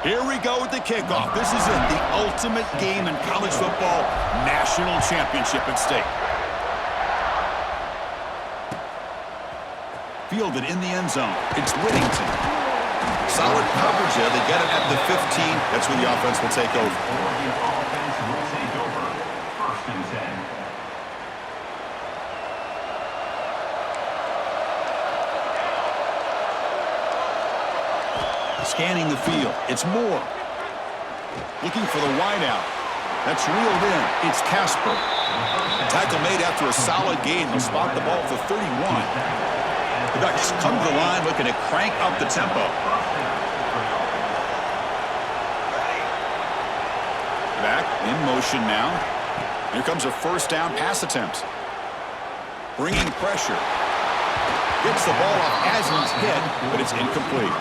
Here we go with the kickoff. This is it, the ultimate game in college football, national championship at stake. Fielded in the end zone. It's Whittington. Solid coverage there. They get it at the 15. That's where the offense will take over. First and 10. Scanning the field. It's Moore. Looking for the wideout. That's reeled in. It's Casper. Tackle made after a solid gain. They'll spot the ball for 31. The Ducks come to the line looking to crank up the tempo. Back in motion now. Here comes a first down pass attempt. Bringing pressure. Gets the ball off as he's hit, but it's incomplete.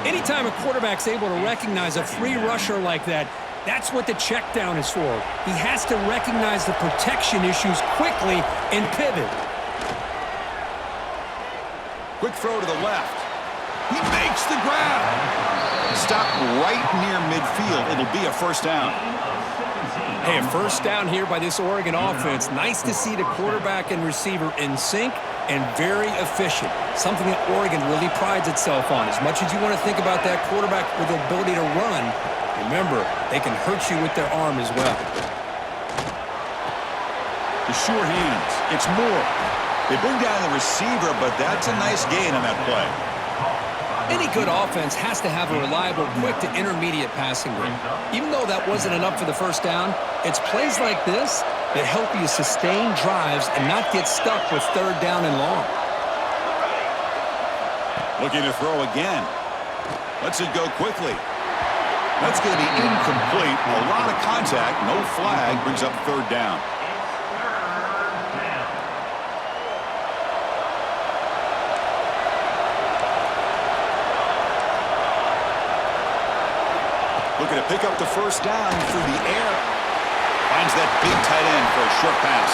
Anytime a quarterback's able to recognize a free rusher like that, that's what the check down is for. He has to recognize the protection issues quickly and pivot. Quick throw to the left. He makes the grab. Stop right near midfield. It'll be a first down. Hey, a first down here by this Oregon offense. Nice to see the quarterback and receiver in sync and very efficient. Something that Oregon really prides itself on. As much as you want to think about that quarterback with the ability to run, remember, they can hurt you with their arm as well. The sure hands. It's Moore. They bring down the receiver, but that's a nice gain on that play. Any good offense has to have a reliable, quick to intermediate passing game. Even though that wasn't enough for the first down, it's plays like this that help you sustain drives and not get stuck with third down and long. Looking to throw again. Lets it go quickly. That's going to be incomplete. A lot of contact. No flag. Brings up third down. Looking to pick up the first down through the air. Finds that big tight end for a short pass.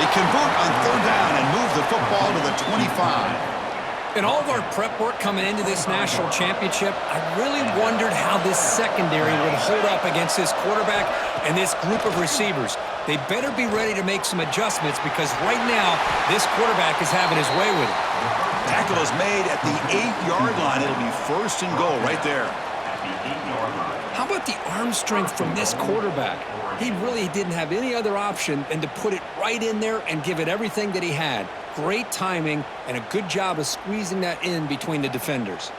They convert on third down and move the football to the 25. In all of our prep work coming into this national championship, I really wondered how this secondary would hold up against this quarterback and this group of receivers. They better be ready to make some adjustments because right now, this quarterback is having his way with it. Tackle is made at the 8-yard line. It'll be first and goal right there. How about the arm strength from this quarterback? He really didn't have any other option than to put it right in there and give it everything that he had. Great timing and a good job of squeezing that in between the defenders.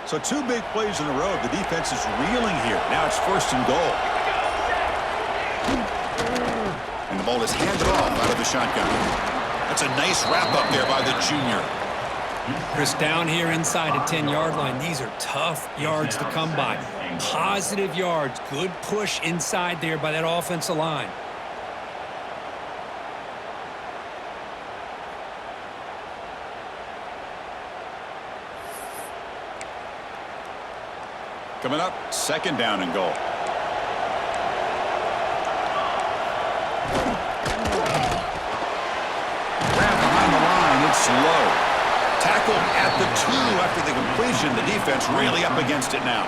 So 2 big plays in a row. The defense is reeling here. Now it's first and goal. And the ball is handed off out of the shotgun. That's a nice wrap up there by the junior. Chris, down here inside the 10-yard line, these are tough yards to come by. Positive yards, good push inside there by that offensive line. Coming up, second down and goal. Grab behind the line, it's low. Tackled at the 2 after the completion. The defense really up against it now.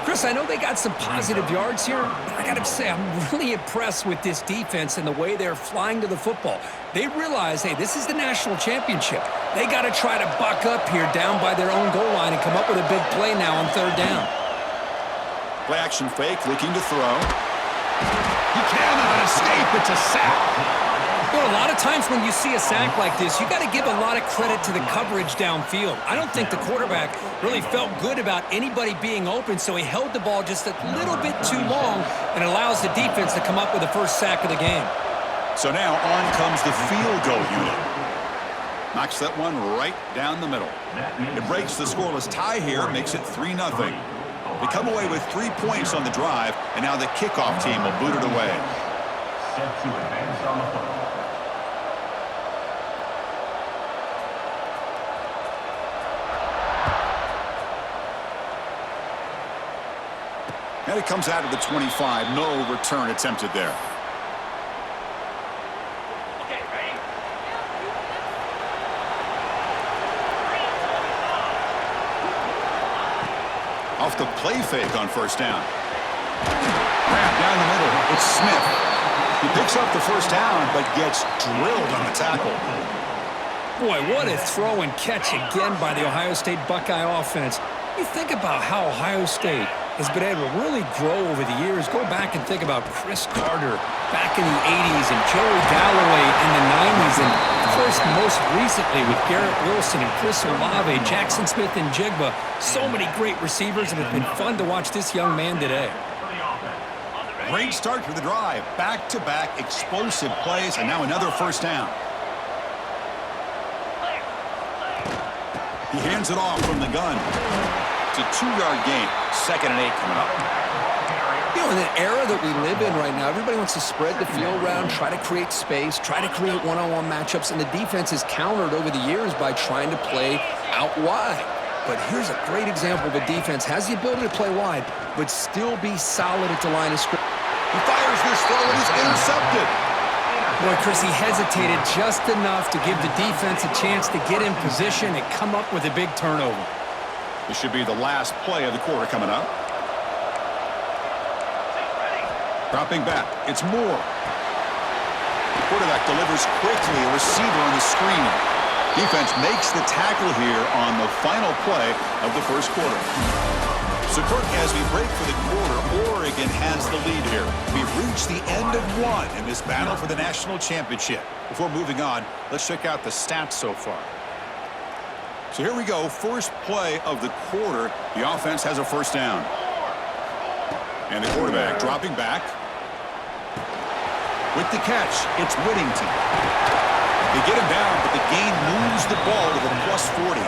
Chris, I know they got some positive yards here, but I got to say I'm really impressed with this defense and the way they're flying to the football. They realize, hey, this is the national championship. They got to try to buck up here down by their own goal line and come up with a big play now on third down. Play action fake, looking to throw. He cannot escape. It's a sack. Well, a lot of times when you see a sack like this, you got to give a lot of credit to the coverage downfield. I don't think the quarterback really felt good about anybody being open, so he held the ball just a little bit too long and allows the defense to come up with the first sack of the game. So now on comes the field goal unit. Knocks that one right down the middle. It breaks the scoreless tie here, makes it 3-0. They come away with 3 points on the drive, and now the kickoff team will boot it away. Set to advance on the football. And it comes out of the 25. No return attempted there. Okay, ready? Off the play fake on first down. Wrap down the middle. It's Smith. He picks up the first down, but gets drilled on the tackle. Boy, what a throw and catch again by the Ohio State Buckeye offense. You think about how Ohio State has been able to really grow over the years. Go back and think about Chris Carter back in the 80s and Joey Galloway in the 90s. And, of course, most recently with Garrett Wilson and Chris Olave, Jackson Smith and Jigba. So many great receivers, and it's been fun to watch this young man today. Great start to the drive. Back-to-back explosive plays, and now another first down. He hands it off from the gun. It's a 2-yard gain. 2nd and 8 coming up. You know, in the era that we live in right now, everybody wants to spread the field around, try to create space, try to create one-on-one matchups, and the defense has countered over the years by trying to play out wide. But here's a great example of a defense has the ability to play wide, but still be solid at the line of scrimmage. He fires this throw, and he's intercepted. Boy, Chris, he hesitated just enough to give the defense a chance to get in position and come up with a big turnover. This should be the last play of the quarter coming up. Dropping back, it's Moore. The quarterback delivers quickly, a receiver on the screen. Defense makes the tackle here on the final play of the first quarter. So, Kirk, as we break for the quarter, Oregon has the lead here. We've reached the end of one in this battle for the national championship. Before moving on, let's check out the stats so far. So here we go, first play of the quarter. The offense has a first down. And the quarterback dropping back. With the catch, it's Whittington. They get him down, but the gain moves the ball to the plus 40.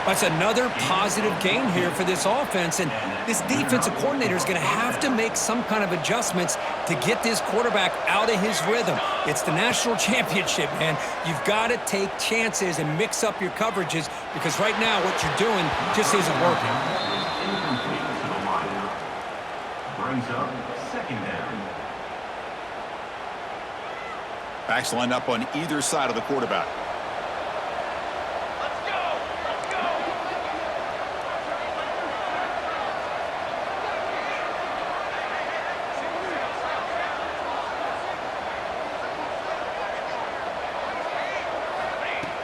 That's another positive gain here for this offense, and this defensive coordinator is going to have to make some kind of adjustments to get this quarterback out of his rhythm. It's the national championship, man. You've got to take chances and mix up your coverages because right now what you're doing just isn't working. Brings up 2nd down. Backs lined up on either side of the quarterback.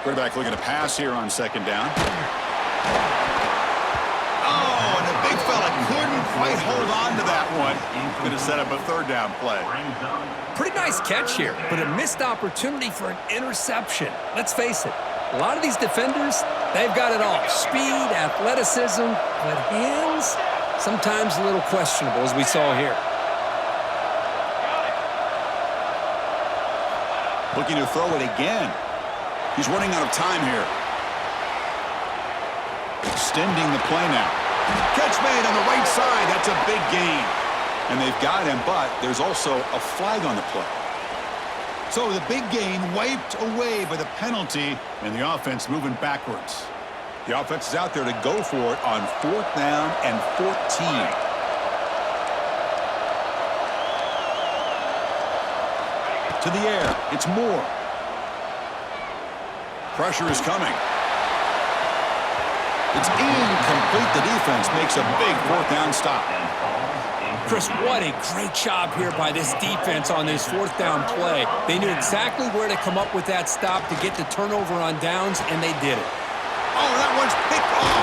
Quarterback looking to pass here on 2nd down. Oh, and the big fella couldn't quite hold on to that one. Going to set up a 3rd down play. Pretty nice catch here, but a missed opportunity for an interception. Let's face it, a lot of these defenders, they've got it all. Speed, athleticism, but hands, sometimes a little questionable, as we saw here. Looking to throw it again. He's running out of time here. Extending the play now. Catch made on the right side. That's a big gain. And they've got him, but there's also a flag on the play. So the big gain wiped away by the penalty, and the offense moving backwards. The offense is out there to go for it on 4th down and 14. To the air. It's Moore. Pressure is coming. It's incomplete. The defense makes a big 4th down stop. Chris, what a great job here by this defense on this 4th down play. They knew exactly where to come up with that stop to get the turnover on downs, and they did it. Oh, that one's picked off.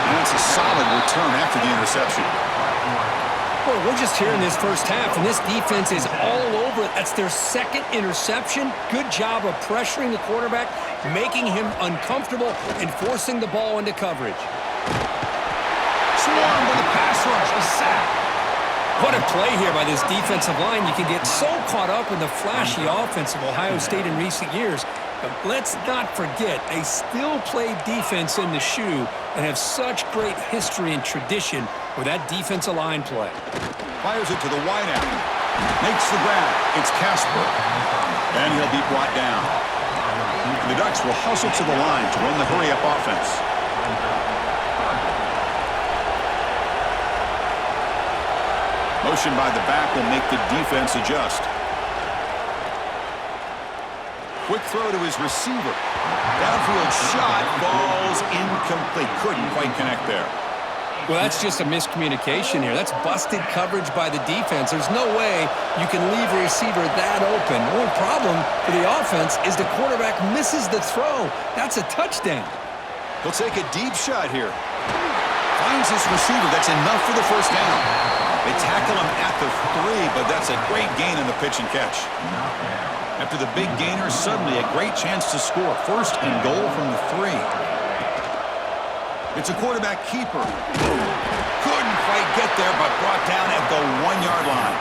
And that's a solid return after the interception. Boy, we're just here in this first half, and this defense is all over it. That's their 2nd interception. Good job of pressuring the quarterback, making him uncomfortable, and forcing the ball into coverage. Swarmed with a pass rush, a sack. What a play here by this defensive line. You can get so caught up in the flashy offense of Ohio State in recent years, but let's not forget, they still play defense in the shoe and have such great history and tradition with that defensive line play. Fires it to the wideout. Makes the grab. It's Casper. And he'll be brought down. And the Ducks will hustle to the line to run the hurry-up offense. Motion by the back will make the defense adjust. Quick throw to his receiver. Downfield shot falls incomplete. Couldn't quite connect there. Well, that's just a miscommunication here. That's busted coverage by the defense. There's no way you can leave a receiver that open. The only problem for the offense is the quarterback misses the throw. That's a touchdown. He'll take a deep shot here. Finds his receiver. That's enough for the first down. They tackle him at the 3, but that's a great gain in the pitch and catch. After the big gainer, suddenly a great chance to score. First and goal from the 3. It's a quarterback keeper. Couldn't quite get there, but brought down at the 1-yard line.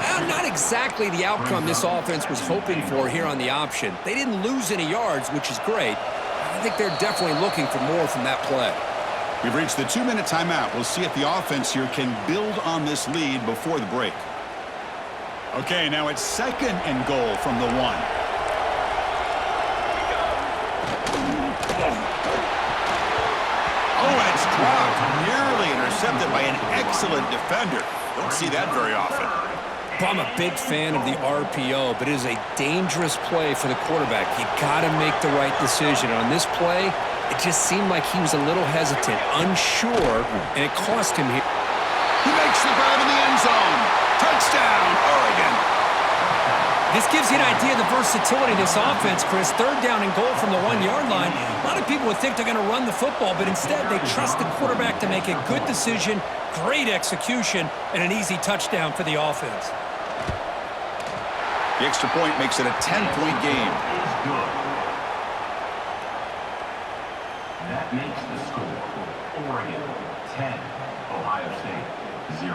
Well, not exactly the outcome this offense was hoping for here on the option. They didn't lose any yards, which is great. I think they're definitely looking for more from that play. We've reached the 2-minute timeout. We'll see if the offense here can build on this lead before the break. Okay, now it's second and goal from the 1. Oh, and it's dropped. Nearly intercepted by an excellent defender. Don't see that very often. I'm a big fan of the RPO, but it is a dangerous play for the quarterback. You got to make the right decision. On this play, it just seemed like he was a little hesitant, unsure, and it cost him here. He makes the grab in the end zone. Touchdown, Oregon. This gives you an idea of the versatility of this offense, Chris. Third down and goal from the 1-yard line. A lot of people would think they're going to run the football, but instead they trust the quarterback to make a good decision, great execution, and an easy touchdown for the offense. The extra point makes it a 10-point game. That makes the score Oregon 10, Ohio State 0.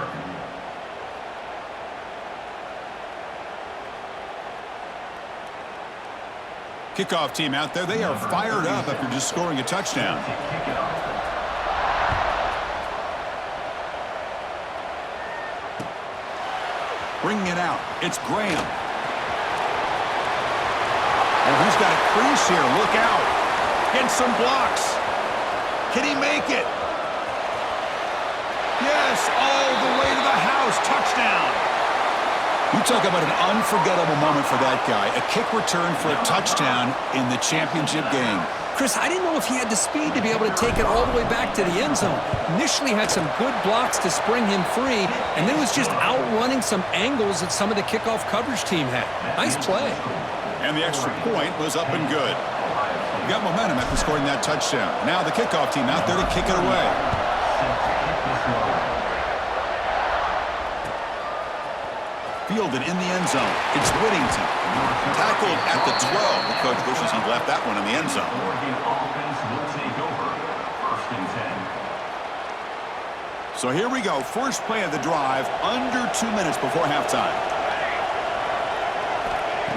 Kickoff team out there. They are fired up after just scoring a touchdown. Bringing it out. It's Graham. And who's got a crease here? Look out. Getting some blocks. Can he make it? Yes, all the way to the house. Touchdown. You talk about an unforgettable moment for that guy. A kick return for a touchdown in the championship game. Chris, I didn't know if he had the speed to be able to take it all the way back to the end zone. Initially had some good blocks to spring him free, and then was just outrunning some angles that some of the kickoff coverage team had. Nice play. And the extra point was up and good. You got momentum after scoring that touchdown. Now the kickoff team out there to kick it away. Fielded in the end zone. It's Whittington. Tackled at the 12. The coach wishes he'd left that one in the end zone. Oregon offense will take over. First and 10. So here we go. First play of the drive, under 2 minutes before halftime.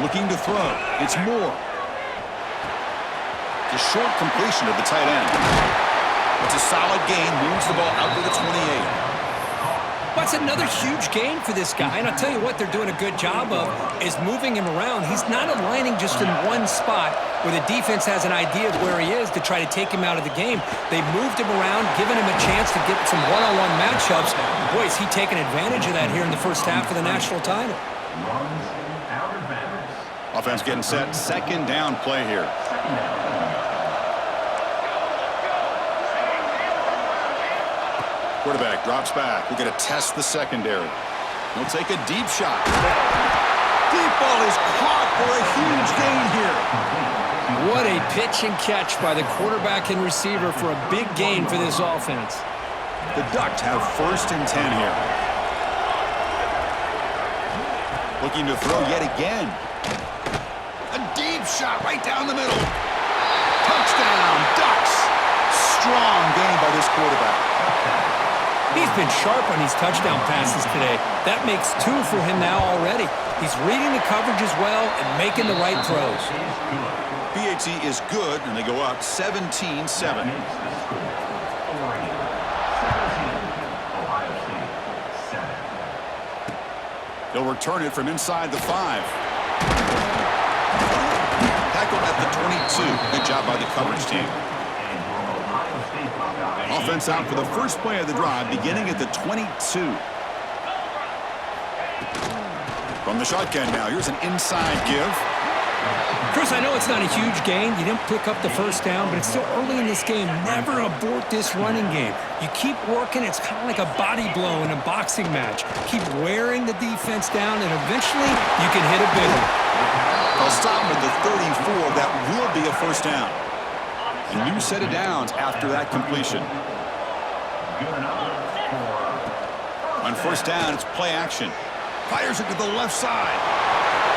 Looking to throw. It's Moore. The short completion of the tight end. It's a solid gain. Moves the ball out to the 28. That's another huge gain for this guy, and I'll tell you what they're doing a good job of is moving him around. He's not aligning just in one spot where the defense has an idea of where he is to try to take him out of the game. They've moved him around, given him a chance to get some one-on-one matchups. Boy, is he taking advantage of that here in the first half of the national title. Runs out of bounds. Offense getting set. Second down play here. Second down. Quarterback drops back. We're going to test the secondary. He'll take a deep shot. Deep ball is caught for a huge gain here. What a pitch and catch by the quarterback and receiver for a big gain for this offense. The Ducks have first and 10 here. Looking to throw yet again. A deep shot right down the middle. Touchdown, Ducks. Strong gain by this quarterback. He's been sharp on these touchdown passes today. That makes 2 for him now already. He's reading the coverage as well and making the right throws. PAT is good, and they go up 17-7. They'll return it from inside the 5. Tackled at the 22. Good job by the coverage team. Offense out for the first play of the drive, beginning at the 22. From the shotgun now, here's an inside give. Chris, I know it's not a huge gain. You didn't pick up the first down, but it's still early in this game. Never abort this running game. You keep working. It's kind of like a body blow in a boxing match. Keep wearing the defense down, and eventually you can hit a big one. They'll stop him at the 34. That will be a first down. A new set of downs after that completion. On first down, it's play action. Fires it to the left side.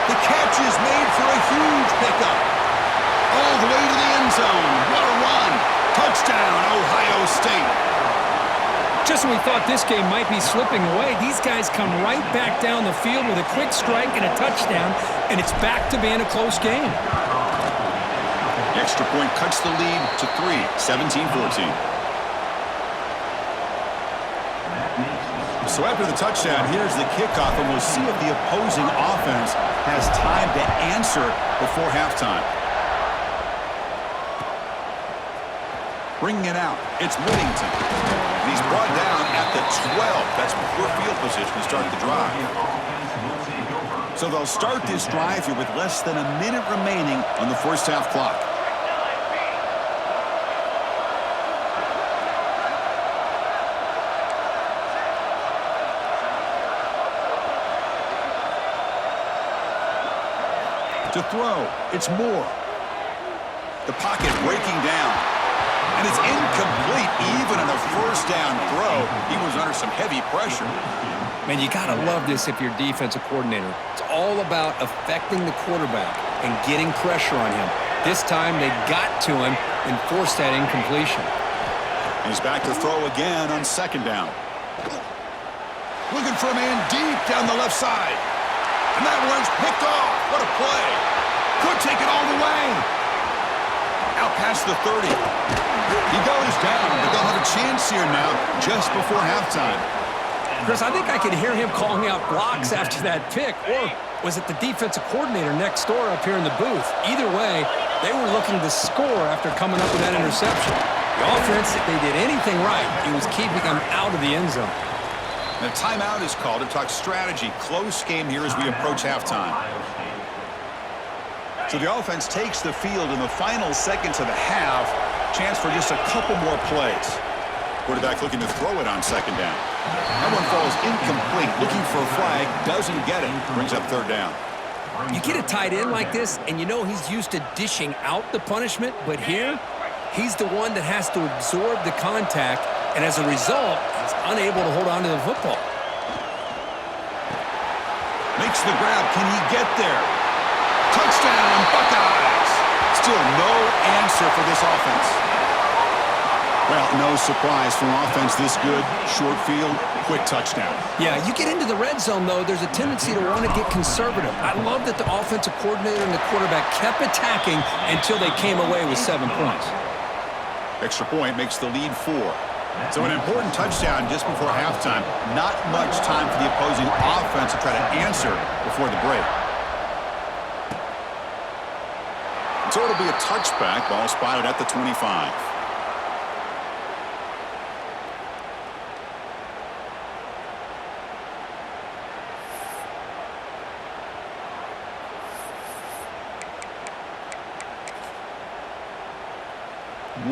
The catch is made for a huge pickup. All the way to the end zone. What a run. Touchdown, Ohio State. Just when we thought this game might be slipping away, these guys come right back down the field with a quick strike and a touchdown, and it's back to being a close game. The extra point cuts the lead to 3, 17-14. So after the touchdown, here's the kickoff, and we'll see if the opposing offense has time to answer before halftime. Bringing it out, it's Whittington. And he's brought down at the 12. That's poor field position to start the drive. So they'll start this drive here with less than a minute remaining on the first half clock. To throw, it's Moore. The pocket breaking down. And it's incomplete even in a first down throw. He was under some heavy pressure. Man, you got to love this if you're a defensive coordinator. It's all about affecting the quarterback and getting pressure on him. This time they got to him and forced that incompletion. He's back to throw again on second down. Looking for a man deep down the left side. And that one's picked off. What a play. Could take it all the way. Out past the 30. He goes down, but they'll have a chance here now just before halftime. Chris, I think I could hear him calling out blocks after that pick. Or was it the defensive coordinator next door up here in the booth? Either way, they were looking to score after coming up with that interception. The offense, if they did anything right, it was keeping them out of the end zone. And a timeout is called to talk strategy. Close game here as we approach halftime. So the offense takes the field in the final seconds of the half. Chance for just a couple more plays. Quarterback looking to throw it on second down. That one falls incomplete. Looking for a flag. Doesn't get it. Brings up third down. You get a tight end like this, and you know he's used to dishing out the punishment. But here, he's the one that has to absorb the contact. And as a result, he's unable to hold on to the football. Makes the grab. Can he get there? Touchdown, Buckeyes. Still no answer for this offense. Well, no surprise from offense this good. Short field, quick touchdown. Yeah, you get into the red zone, though, there's a tendency to want to get conservative. I love that the offensive coordinator and the quarterback kept attacking until they came away with 7 points. Extra point makes the lead 4. So an important touchdown just before halftime. Not much time for the opposing offense to try to answer before the break. So it'll be a touchback. Ball spotted at the 25.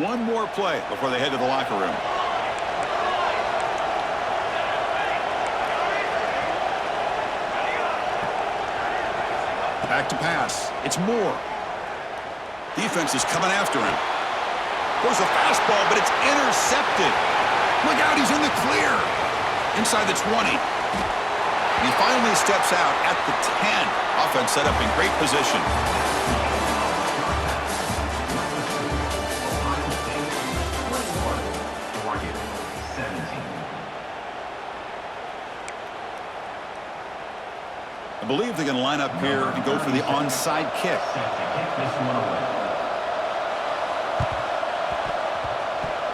One more play before they head to the locker room. Back to pass. It's Moore. Defense is coming after him. Goes a fastball, but it's intercepted. Look out, he's in the clear. Inside the 20. And he finally steps out at the 10. Offense set up in great position. I believe they're going to line up here and go for the onside kick.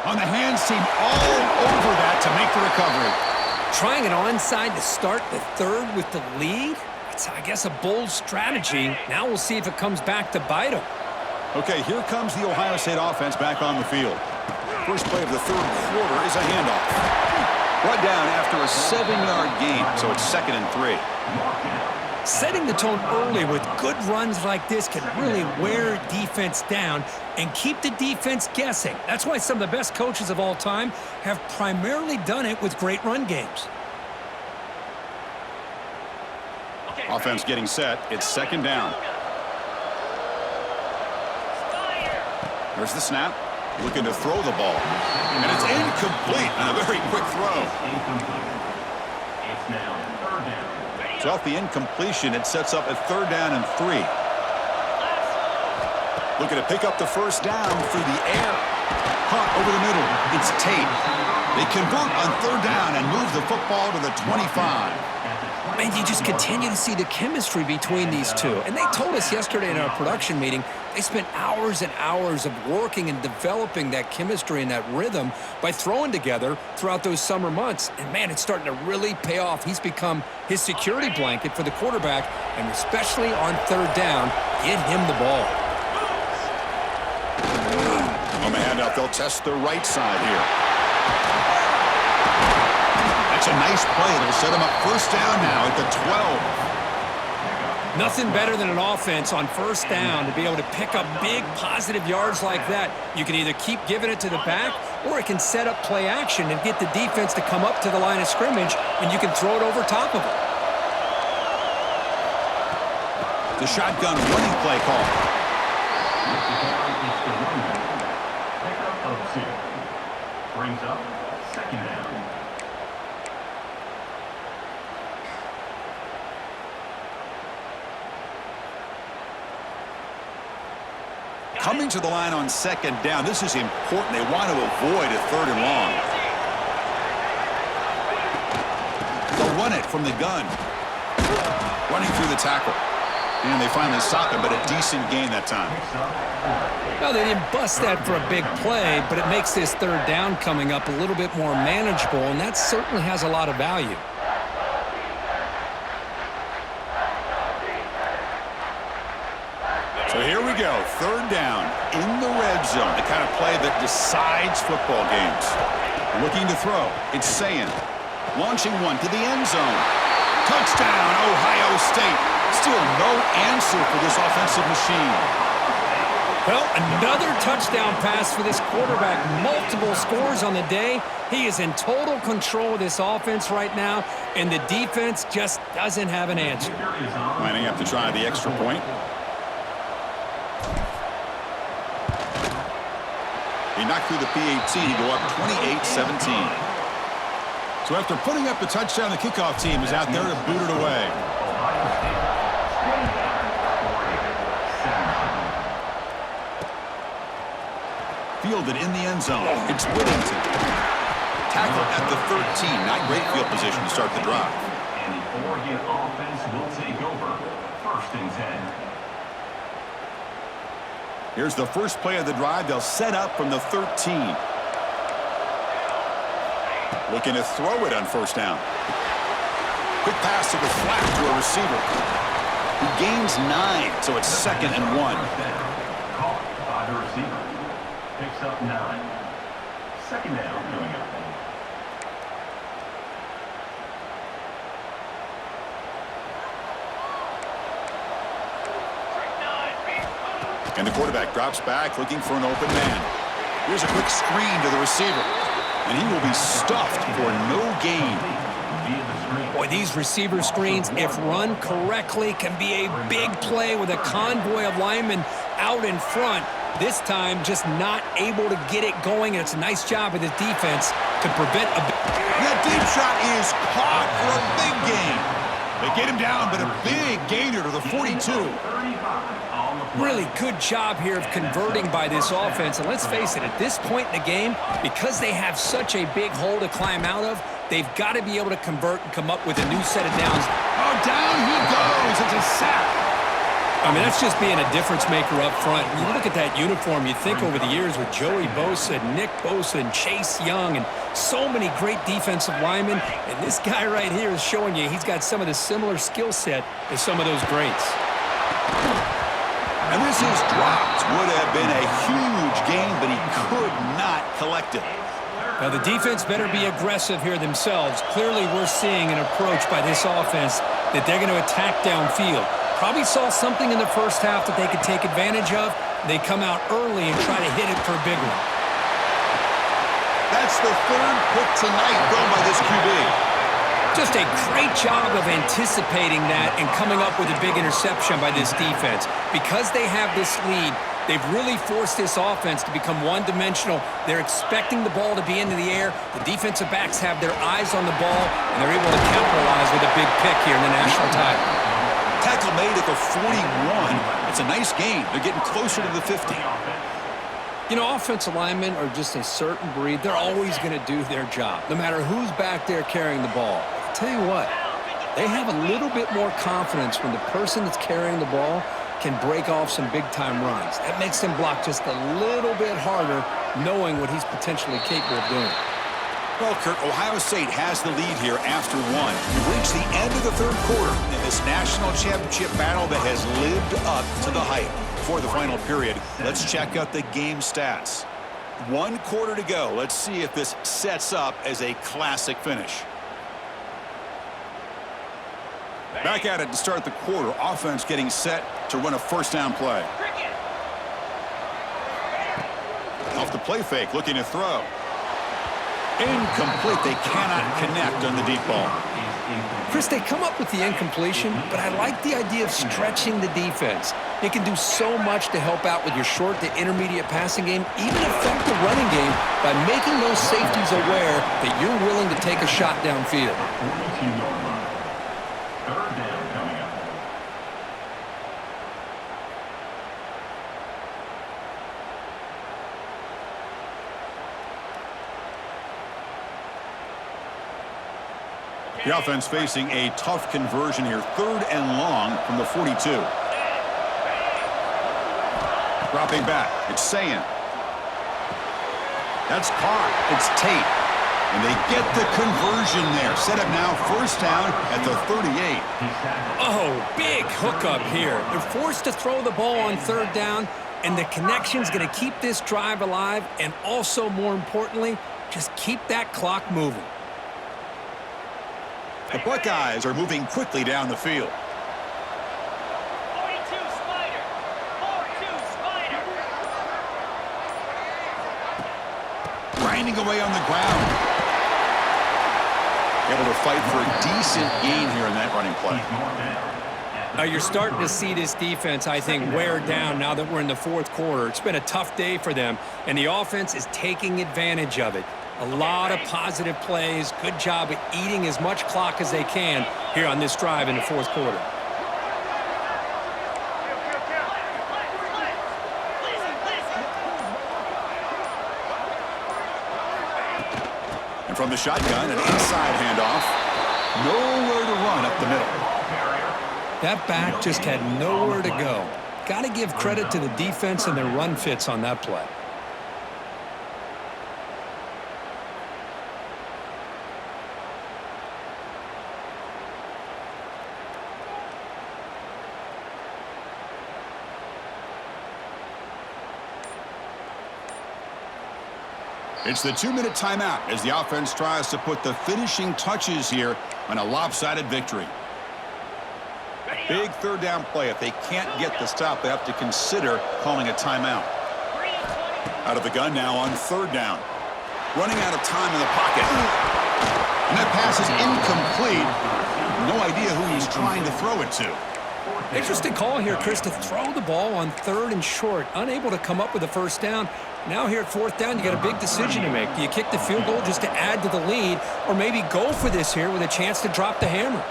On the hands team, all over that to make the recovery. Trying an onside to start the third with the lead? It's, I guess, a bold strategy. Now we'll see if it comes back to bite them. Okay, here comes the Ohio State offense back on the field. First play of the third quarter is a handoff. Brought down after a 7-yard gain, so it's 2nd and 3. Setting the tone early with good runs like this can really wear defense down and keep the defense guessing. That's why some of the best coaches of all time have primarily done it with great run games. Offense getting set. It's second down. There's the snap. Looking to throw the ball. And it's incomplete on a very quick throw. It's now third down. So off the incompletion, it sets up a 3rd down and 3. Looking to pick up the first down through the air. Caught over the middle. It's Tate. They convert on 3rd down and move the football to the 25. And you just continue to see the chemistry between these two. And they told us yesterday in our production meeting, they spent hours and hours of working and developing that chemistry and that rhythm by throwing together throughout those summer months. And, man, it's starting to really pay off. He's become his security blanket for the quarterback, and especially on 3rd down, get him the ball. On the handoff, they'll test the right side here. That's a nice play. It'll set him up first down now at the 12. Nothing better than an offense on 1st down to be able to pick up big positive yards like that. You can either keep giving it to the back, or it can set up play action and get the defense to come up to the line of scrimmage, and you can throw it over top of it. The shotgun running play call. Pickup of 2. Brings up second down. Coming to the line on 2nd down. This is important. They want to avoid a 3rd and long. They'll run it from the gun. Running through the tackle. And they finally stop it, but a decent gain that time. Well, they didn't bust that for a big play, but it makes this 3rd down coming up a little bit more manageable, and that certainly has a lot of value. So here we go, 3rd down in the red zone, the kind of play that decides football games. Looking to throw, it's Sayin. Launching one to the end zone. Touchdown, Ohio State. Still no answer for this offensive machine. Well, another touchdown pass for this quarterback. Multiple scores on the day. He is in total control of this offense right now, and the defense just doesn't have an answer. Lining up to try the extra point. He knocked through the PAT to go up 28-17. So after putting up the touchdown, the kickoff team is out there to boot it away. Fielded in the end zone. It's Whittington. Tackle at the 13. Not great field position to start the drive. And the Oregon offense will take over. 1st and 10. Here's the first play of the drive. They'll set up from the 13. Looking to throw it on 1st down. Quick pass to the flat to a receiver. He gains 9, so it's 2nd and 1. Caught by the receiver. Picks up 9. Second down coming up. And the quarterback drops back, looking for an open man. Here's a quick screen to the receiver. And he will be stuffed for no gain. Boy, these receiver screens, if run correctly, can be a big play with a convoy of linemen out in front. This time, just not able to get it going. And it's a nice job of the defense to prevent a... That deep shot is caught for a big gain. They get him down, but a big gainer to the 42. Really good job here of converting by this offense. And let's face it, at this point in the game, because they have such a big hole to climb out of, they've got to be able to convert and come up with a new set of downs. Oh, down he goes. It's a sack. I mean, that's just being a difference maker up front. When you look at that uniform, you think over the years with Joey Bosa, Nick Bosa, and Chase Young, and so many great defensive linemen. And this guy right here is showing you he's got some of the similar skill set as some of those greats. And this is dropped. Would have been a huge gain, but he could not collect it. Now, the defense better be aggressive here themselves. Clearly, we're seeing an approach by this offense that they're going to attack downfield. Probably saw something in the first half that they could take advantage of. They come out early and try to hit it for a big one. That's the third pick tonight thrown by this QB. Just a great job of anticipating that and coming up with a big interception by this defense. Because they have this lead, they've really forced this offense to become one-dimensional. They're expecting the ball to be into the air. The defensive backs have their eyes on the ball, and they're able to capitalize with a big pick here in the national title. Tackle made at the 41. It's a nice gain. They're getting closer to the 50. You know, offensive linemen are just a certain breed. They're always going to do their job, no matter who's back there carrying the ball. I'll tell you what, they have a little bit more confidence when the person that's carrying the ball can break off some big-time runs. That makes them block just a little bit harder, knowing what he's potentially capable of doing. Well, Kurt, Ohio State has the lead here after one. We've reached the end of the third quarter in this national championship battle that has lived up to the hype. Before the final period, let's check out the game stats. 1 quarter to go. Let's see if this sets up as a classic finish. Back at it to start the quarter. Offense getting set to run a first down play. Off the play fake, looking to throw. Incomplete. They cannot connect on the deep ball. Chris, they come up with the incompletion, but I like the idea of stretching the defense. It can do so much to help out with your short to intermediate passing game, even affect the running game by making those safeties aware that you're willing to take a shot downfield. Third down coming up. The offense facing a tough conversion here. 3rd and long from the 42. Dropping back. It's Sayin. That's caught. It's Tate. And they get the conversion there. Set up now 1st down at the 38. Oh, big hookup here. They're forced to throw the ball on 3rd down, and the connection's going to keep this drive alive, and also, more importantly, just keep that clock moving. The Buckeyes are moving quickly down the field. 42 Spider. 42 Spider. Grinding away on the ground. Able to fight for a decent gain here in that running play. Now you're starting to see this defense, I think, wear down now that we're in the 4th quarter. It's been a tough day for them, and the offense is taking advantage of it. A lot of positive plays. Good job at eating as much clock as they can here on this drive in the 4th quarter. And from the shotgun, an inside handoff. Nowhere to run up the middle. That back just had nowhere to go. Got to give credit to the defense and their run fits on that play. It's the 2-minute timeout as the offense tries to put the finishing touches here on a lopsided victory. Big 3rd down play. If they can't get the stop, they have to consider calling a timeout. Out of the gun now on 3rd down. Running out of time in the pocket. And that pass is incomplete. No idea who he's trying to throw it to. Interesting call here, Chris, to throw the ball on 3rd and short. Unable to come up with a 1st down. Now here at 4th down, you got a big decision to make. Do you kick the field goal just to add to the lead, or maybe go for this here with a chance to drop the hammer?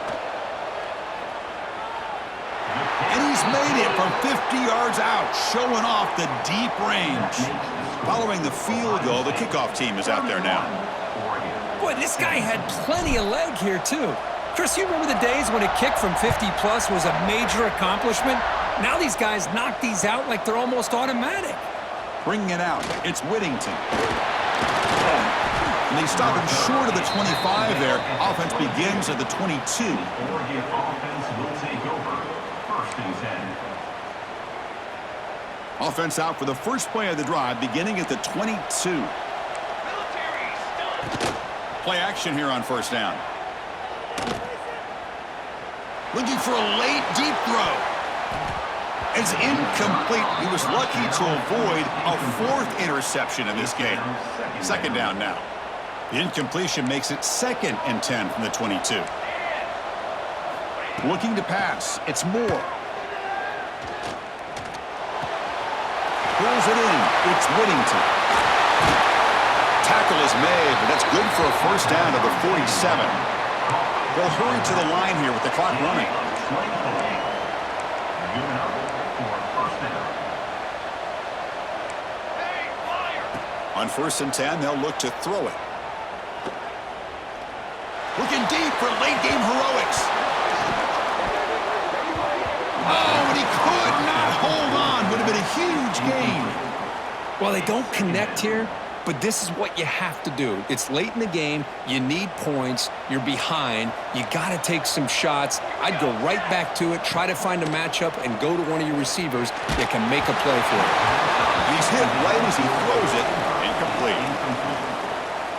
And he's made it from 50 yards out, showing off the deep range. Following the field goal, the kickoff team is out there now. Boy, this guy had plenty of leg here, too. Chris, you remember the days when a kick from 50-plus was a major accomplishment? Now these guys knock these out like they're almost automatic. Bringing it out, it's Whittington. And they stop him short of the 25 there. Offense begins at the 22. Oregon offense will take over. 1st and 10. Offense out for the first play of the drive, beginning at the 22. Military, stop. Play action here on first down. Looking for a late, deep throw. It's incomplete. He was lucky to avoid a fourth interception in this game. Second down now. The incompletion makes it 2nd and 10 from the 22. Looking to pass. It's Moore. Pulls it in. It's Whittington. Tackle is made, but that's good for a first down to the 47. They'll hurry to the line here with the clock running. On 1st and 10, they'll look to throw it. Looking deep for late game heroics. Oh, and he could not hold on. Would have been a huge gain. Well, they don't connect here, but this is what you have to do. It's late in the game. You need points. You're behind. You got to take some shots. I'd go right back to it, try to find a matchup, and go to one of your receivers that can make a play for it. He's hit right as he throws it. Incomplete.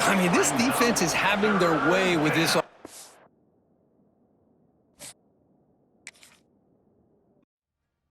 I mean, this defense is having their way with this